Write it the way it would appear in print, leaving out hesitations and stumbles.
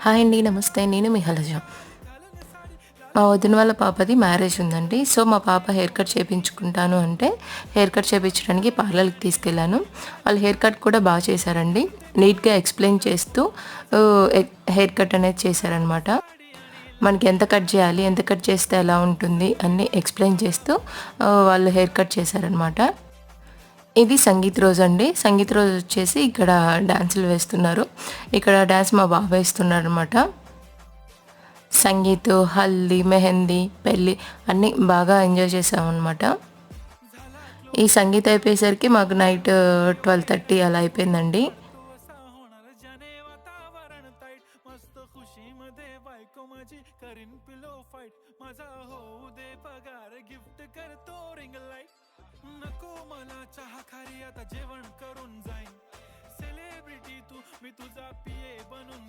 Hi అండి. నమస్తే. నేను మీ హలజ. మా వదిన వాళ్ళ పాపది మ్యారేజ్ ఉందండి. సో, మా పాప హెయిర్ కట్ చేపించుకుంటాను అంటే, హెయిర్ కట్ చేపించడానికి పార్లర్‌కి తీసుకెళ్ళాను. వాళ్ళు హెయిర్ కట్ కూడా చేశారండి. నీట్‌గా ఎక్స్‌ప్లెయిన్ చేస్తూ హెయిర్ కట్ అనేది చేశారనమాట. మనకి ఎంత కట్ చేయాలి, ఎంత కట్ చేస్తే ఎలా ఉంటుంది అన్నీ ఎక్స్‌ప్లెయిన్ చేస్తూ వాళ్ళు హెయిర్ కట్ చేశారనమాట. ఇది సంగీత్ రోజండి. సంగీత్ రోజు వచ్చేసి ఇక్కడ డాన్సులు వేస్తున్నారు. ఇక్కడ డాన్స్ మా బాబు వేస్తున్నారనమాట. సంగీత్, హల్దీ, మెహందీ, పెళ్లి అన్నీ బాగా ఎంజాయ్ చేసామనమాట. ఈ సంగీత్ అయిపోయేసరికి మాకు నైట్ 12:30 అలా అయిపోయిందండి. नको मला चहा खारी आता जेवण करून जाईन सेलिब्रिटी तू मी तुझा पिये बनून